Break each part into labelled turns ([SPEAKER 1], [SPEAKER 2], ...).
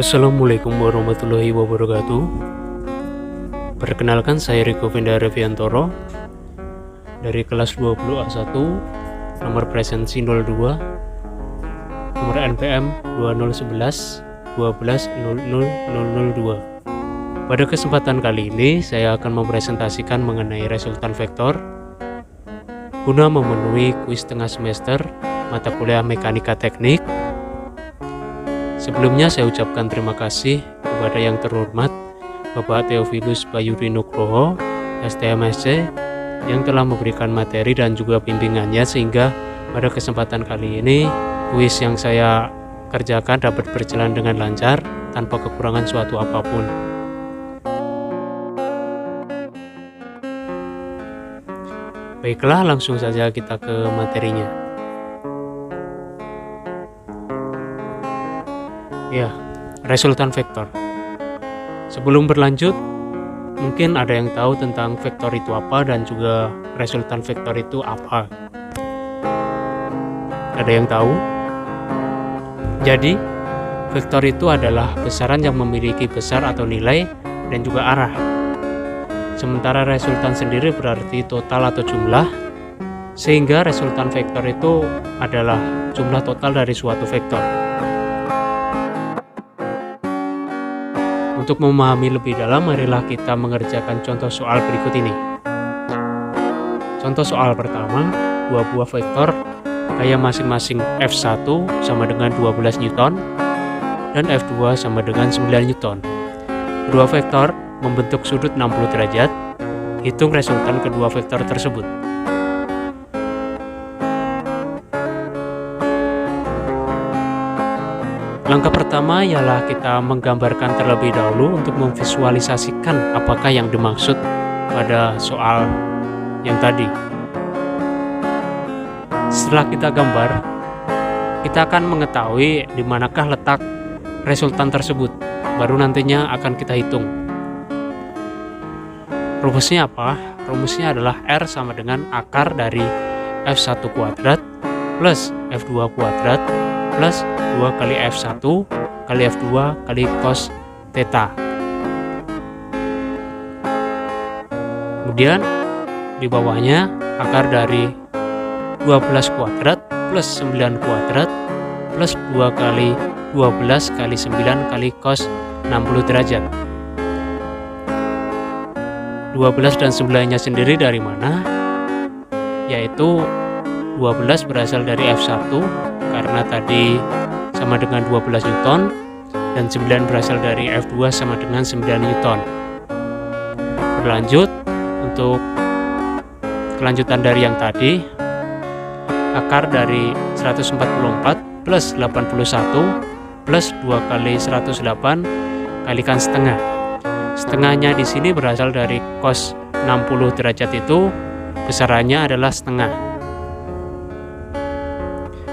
[SPEAKER 1] Assalamualaikum warahmatullahi wabarakatuh. Perkenalkan, saya Riko Venda Reviantoro dari kelas 20A1, nomor presensi 02, nomor NPM 2011 12 Pada kesempatan kali ini saya akan mempresentasikan mengenai resultan vektor guna memenuhi kuis tengah semester mata kuliah mekanika teknik. Sebelumnya saya ucapkan terima kasih kepada yang terhormat Bapak Theophilus Bayuri Nugroho, STMSC, yang telah memberikan materi dan juga bimbingannya sehingga pada kesempatan kali ini kuis yang saya kerjakan dapat berjalan dengan lancar tanpa kekurangan suatu apapun. Baiklah, langsung saja kita ke materinya. Ya, resultan vektor. Sebelum berlanjut, mungkin ada yang tahu tentang vektor itu apa dan juga resultan vektor itu apa. Ada yang tahu? Jadi, vektor itu adalah besaran yang memiliki besar atau nilai dan juga arah. Sementara resultan sendiri berarti total atau jumlah, sehingga resultan vektor itu adalah jumlah total dari suatu vektor. Untuk memahami lebih dalam, marilah kita mengerjakan contoh soal berikut ini. Contoh soal pertama, dua buah vektor gaya masing-masing F1 sama dengan 12 Newton dan F2 sama dengan 9 Newton. Kedua vektor membentuk sudut 60 derajat. Hitung resultan kedua vektor tersebut. Langkah pertama ialah kita menggambarkan terlebih dahulu untuk memvisualisasikan apakah yang dimaksud pada soal yang tadi. Setelah kita gambar, kita akan mengetahui di manakah letak resultan tersebut. Baru nantinya akan kita hitung. Rumusnya apa? Rumusnya adalah R sama dengan akar dari F1 kuadrat plus F2 kuadrat plus 2 kali F1 kali F2 kali cos theta. Kemudian di bawahnya akar dari 12 kuadrat plus 9 kuadrat plus 2 kali 12 kali 9 kali cos 60 derajat. 12 dan 9-nya sendiri dari mana? Yaitu 12 berasal dari F1 karena tadi sama dengan 12 Newton dan 9 berasal dari F2 sama dengan 9 Newton. Berlanjut, untuk kelanjutan dari yang tadi, akar dari 144 plus 81 plus 2 kali 108 kalikan setengah. Setengahnya di sini berasal dari cos 60 derajat, itu besarannya adalah setengah.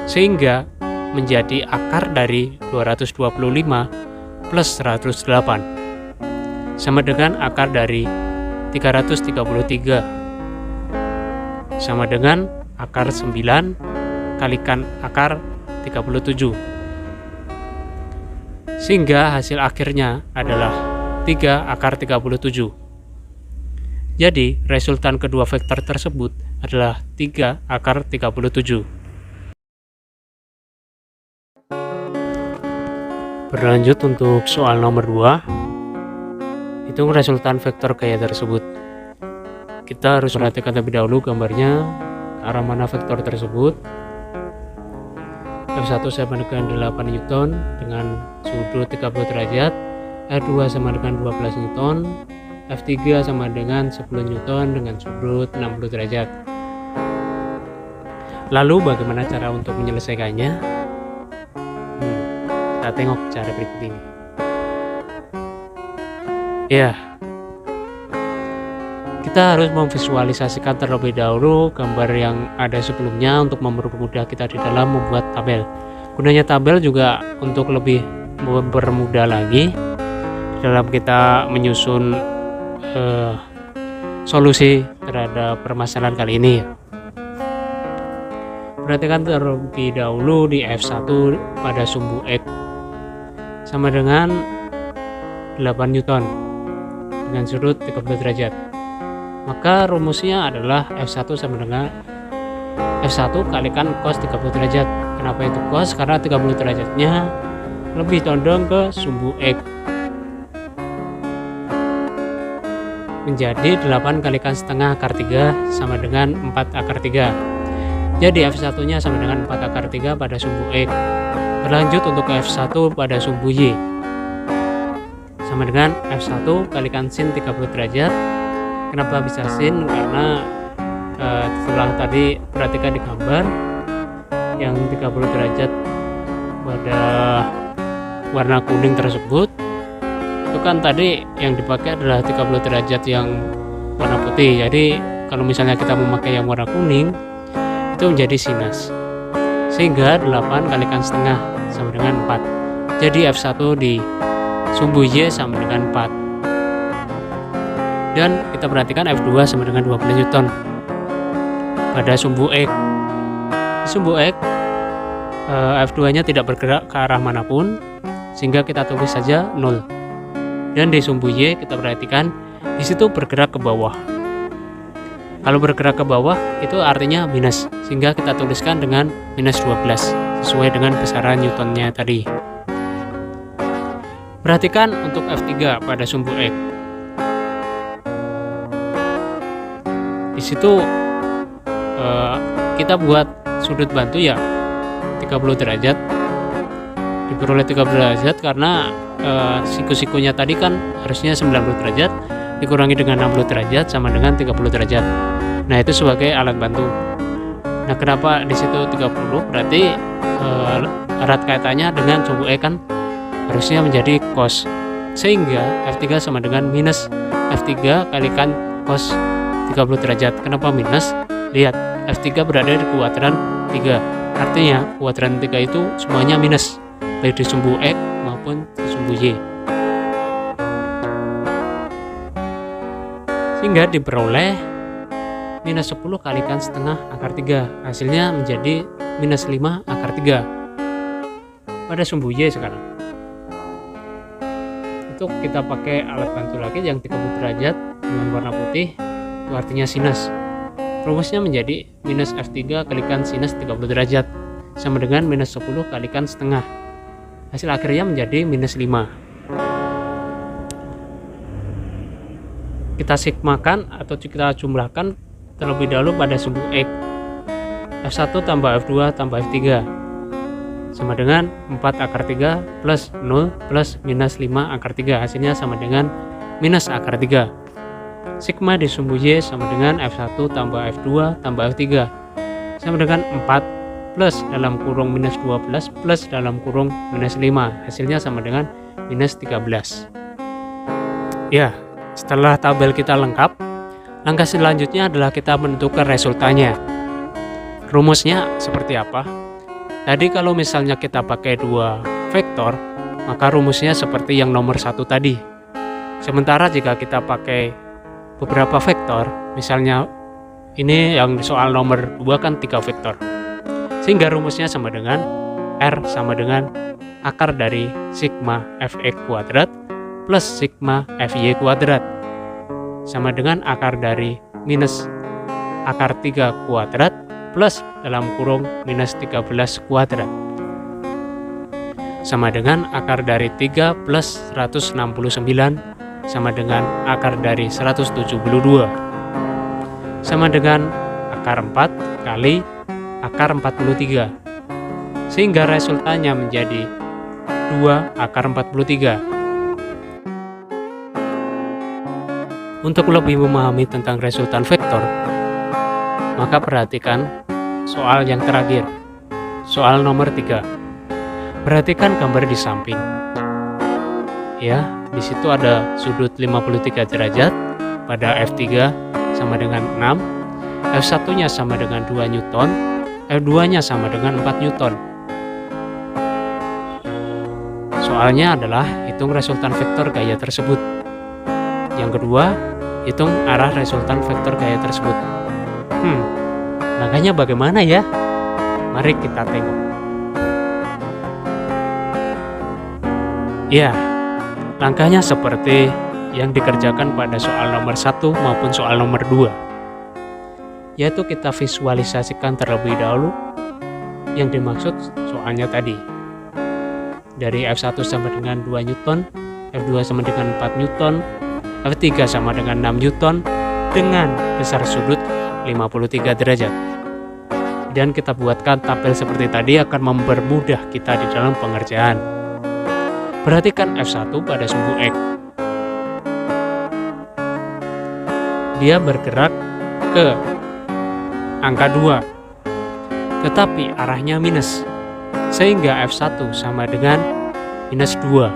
[SPEAKER 1] Sehingga menjadi akar dari 225 plus 108 sama dengan akar dari 333 sama dengan akar 9 kalikan akar 37, sehingga hasil akhirnya adalah 3 akar 37. Jadi resultan kedua vektor tersebut adalah 3 akar 37. Berlanjut untuk soal nomor 2. Hitung resultan vektor gaya tersebut. Kita harus perhatikan terlebih dahulu gambarnya, arah mana vektor tersebut. F1 sama dengan 8 Newton dengan sudut 30 derajat, F2 sama dengan 12 Newton, F3 sama dengan 10 Newton dengan sudut 60 derajat. Lalu bagaimana cara untuk menyelesaikannya? Kita tengok cara berikut ini. Ya, kita harus memvisualisasikan terlebih dahulu gambar yang ada sebelumnya untuk mempermudah kita di dalam membuat tabel. Gunanya tabel juga untuk lebih mempermudah lagi dalam kita menyusun solusi terhadap permasalahan kali ini. Perhatikan terlebih dahulu di F1 pada sumbu X sama dengan 8 Newton dengan sudut 30 derajat. Maka rumusnya adalah F1 sama dengan F1 kalikan cos 30 derajat. Kenapa itu cos? Karena 30 derajatnya lebih condong ke sumbu X. Menjadi 8 kalikan setengah akar 3 sama dengan 4 akar 3. Jadi F1 nya sama dengan 4 akar 3 pada sumbu X. Berlanjut untuk F1 pada sumbu Y sama dengan F1 kalikan sin 30 derajat. Kenapa bisa sin? Karena setelah tadi perhatikan di gambar yang 30 derajat pada warna kuning tersebut, itu kan tadi yang dipakai adalah 30 derajat yang warna putih. Jadi kalau misalnya kita memakai yang warna kuning, itu menjadi sinus. Sehingga 8 kalikan setengah sama dengan 4. Jadi F1 di sumbu Y sama dengan 4. Dan kita perhatikan F2 sama dengan 12 Newton pada sumbu X. Di sumbu X F2 nya tidak bergerak ke arah manapun, sehingga kita tulis saja 0. Dan di sumbu Y kita perhatikan di situ bergerak ke bawah. Kalau bergerak ke bawah itu artinya minus, sehingga kita tuliskan dengan minus 12 sesuai dengan besaran Newtonnya tadi. Perhatikan untuk F3 pada sumbu X. Di situ kita buat sudut bantu ya 30 derajat, diperoleh 30 derajat karena siku-sikunya tadi kan harusnya 90 derajat dikurangi dengan 60 derajat sama dengan 30 derajat. Nah, itu sebagai alat bantu. Nah, kenapa di situ 30? Berarti erat kaitannya dengan sumbu E kan harusnya menjadi cos. Sehingga F3 sama dengan minus F3 kalikan cos 30 derajat. Kenapa minus? Lihat, F3 berada di kuadran 3. Artinya kuadran 3 itu semuanya minus, baik di sumbu X maupun di sumbu Y. Sehingga diperoleh minus 10 kalikan setengah akar 3. Hasilnya menjadi minus 5 akar 3 pada sumbu Y sekarang. Untuk kita pakai alat bantu lagi yang 30 derajat dengan warna putih, itu artinya sinus. Rumusnya menjadi minus F3 kalikan sinus 30 derajat sama dengan minus 10 kalikan setengah. Hasil akhirnya menjadi minus 5. Kita sigmakan atau kita jumlahkan terlebih dahulu pada sumbu X. F1 tambah F2 tambah F3 sama dengan 4 akar 3 plus 0 plus minus 5 akar 3. Hasilnya sama dengan minus akar 3. Sigma di sumbu Y sama dengan F1 tambah F2 tambah F3 sama dengan 4 plus dalam kurung minus 12 plus dalam kurung minus 5. Hasilnya sama dengan minus 13. Ya, setelah tabel kita lengkap, langkah selanjutnya adalah kita menentukan resultannya. Rumusnya seperti apa? Tadi kalau misalnya kita pakai 2 vektor, maka rumusnya seperti yang nomor 1 tadi. Sementara jika kita pakai beberapa vektor, misalnya ini yang soal nomor 2 kan 3 vektor. Sehingga rumusnya sama dengan R sama dengan akar dari sigma Fx kuadrat plus sigma Fy kuadrat sama dengan akar dari minus akar 3 kuadrat plus dalam kurung minus 13 kuadrat sama dengan akar dari 3 plus 169 sama dengan akar dari 172 sama dengan akar 4 kali akar 43, sehingga resultannya menjadi 2 akar 43. Untuk lebih memahami tentang resultan vektor, maka perhatikan soal yang terakhir, soal nomor 3. Perhatikan gambar di samping. Ya, di situ ada sudut 53 derajat pada F3 sama dengan 6, F1-nya sama dengan 2 Newton, F2-nya sama dengan 4 Newton. Soalnya adalah hitung resultan vektor gaya tersebut. Yang kedua, hitung arah resultan vektor gaya tersebut. Langkahnya bagaimana ya? Mari kita tengok. Ya, langkahnya seperti yang dikerjakan pada soal nomor 1 maupun soal nomor 2, yaitu kita visualisasikan terlebih dahulu yang dimaksud soalnya tadi. Dari F1 sama dengan 2 Newton, F2 sama dengan 4 Newton, F3 sama dengan 6 Newton dengan besar sudut 53 derajat. Dan kita buatkan tabel seperti tadi akan mempermudah kita di dalam pengerjaan. Perhatikan F1 pada sumbu X. Dia bergerak ke angka 2, tetapi arahnya minus, sehingga F1 sama dengan minus 2.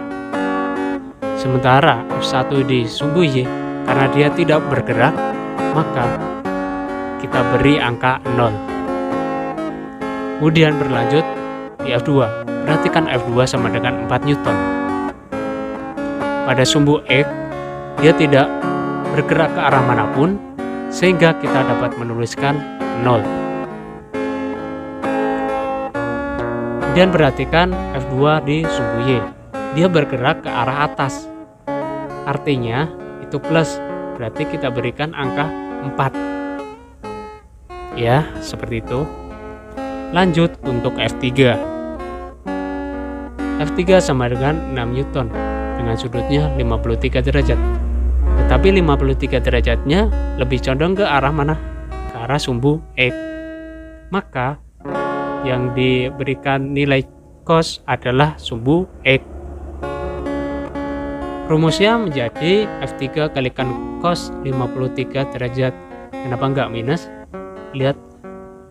[SPEAKER 1] Sementara F1 di sumbu Y, karena dia tidak bergerak, maka kita beri angka 0. Kemudian berlanjut di F2. Perhatikan F2 sama dengan 4 Newton. Pada sumbu X, dia tidak bergerak ke arah manapun, sehingga kita dapat menuliskan 0. Dan perhatikan F2 di sumbu Y, dia bergerak ke arah atas, artinya itu plus, berarti kita berikan angka 4. Ya, seperti itu. Lanjut untuk F3. F3 sama dengan 6 Newton dengan sudutnya 53 derajat. Tetapi 53 derajatnya lebih condong ke arah mana? Ke arah sumbu X. Maka yang diberikan nilai cos adalah sumbu X. Rumusnya menjadi F3 kalikan cos 53 derajat. Kenapa enggak minus? Lihat,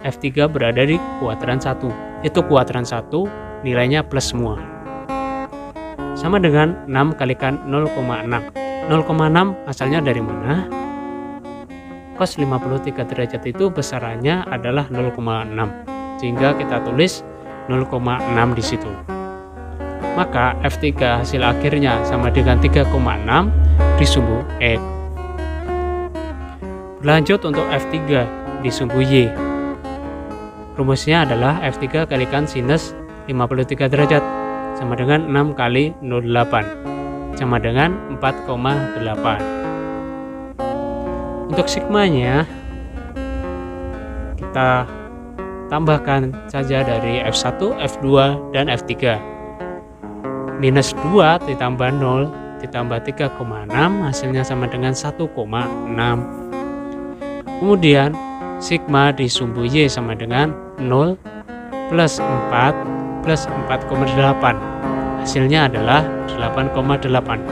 [SPEAKER 1] F3 berada di kuadran 1. Itu kuadran 1, nilainya plus semua. Sama dengan 6 kalikan 0,6. 0,6 asalnya dari mana? Cos 53 derajat itu besarannya adalah 0,6. Sehingga kita tulis 0,6 di situ. Maka F3 hasil akhirnya sama dengan 3,6 di sumbu X. Berlanjut untuk F3 di sumbu Y. Rumusnya adalah F3 kalikan sinus 53 derajat sama dengan 6 kali 0,8 sama dengan 4,8. Untuk sigmanya kita tambahkan saja dari F1, F2, dan F3. Minus 2 ditambah 0 ditambah 3,6 hasilnya sama dengan 1,6. Kemudian sigma di sumbu Y sama dengan 0 plus 4 plus 4,8. Hasilnya adalah 8,8.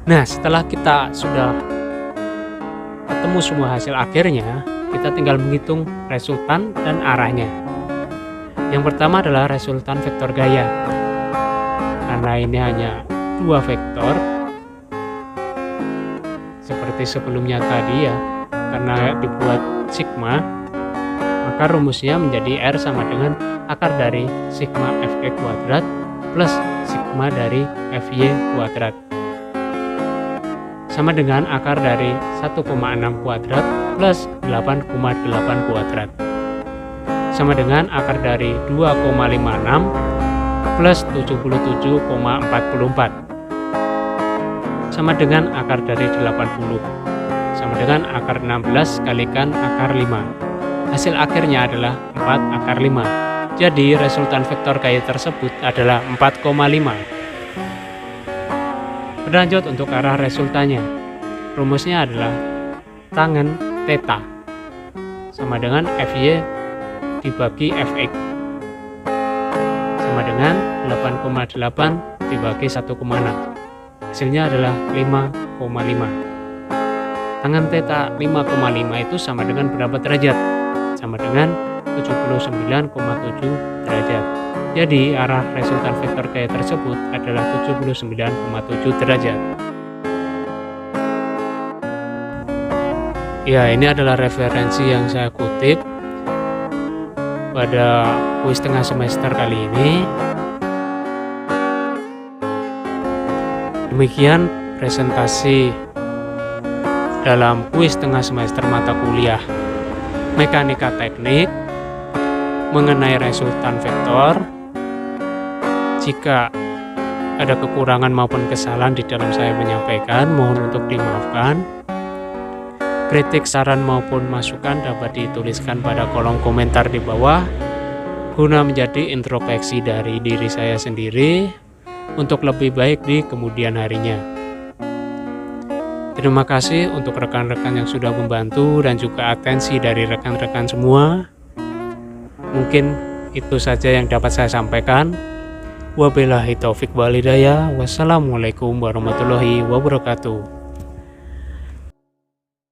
[SPEAKER 1] Nah, setelah kita sudah ketemu semua hasil akhirnya, kita tinggal menghitung resultan dan arahnya. Yang pertama adalah resultan vektor gaya. Karena ini hanya 2 vektor, seperti sebelumnya tadi ya, karena dibuat sigma, maka rumusnya menjadi R sama dengan akar dari sigma Fx kuadrat plus sigma dari Fy kuadrat. Sama dengan akar dari 1,6 kuadrat plus 8,8 kuadrat. Sama dengan akar dari 2,56 plus 77,44. Sama dengan akar dari 80. Sama dengan akar 16 kalikan akar 5. Hasil akhirnya adalah 4 akar 5. Jadi resultan vektor gaya tersebut adalah 4,5. Berlanjut untuk arah resultannya. Rumusnya adalah tangen theta sama dengan Fy dibagi Fx sama dengan 8,8 dibagi 1,6. Hasilnya adalah 5,5. Tangen theta 5,5 itu sama dengan berapa derajat? Sama dengan 79,7 derajat. Jadi arah resultan vektor gaya tersebut adalah 79,7 derajat. Ya, ini adalah referensi yang saya kutip pada kuis tengah semester kali ini. Demikian presentasi dalam kuis tengah semester mata kuliah Mekanika Teknik mengenai resultan vektor. Jika ada kekurangan maupun kesalahan di dalam saya menyampaikan, mohon untuk dimaafkan. Kritik, saran maupun masukan dapat dituliskan pada kolom komentar di bawah guna menjadi introspeksi dari diri saya sendiri untuk lebih baik di kemudian harinya. Terima kasih untuk rekan-rekan yang sudah membantu dan juga atensi dari rekan-rekan semua. Mungkin itu saja yang dapat saya sampaikan. Wabillahi taufik wal hidayah. Wassalamualaikum warahmatullahi wabarakatuh.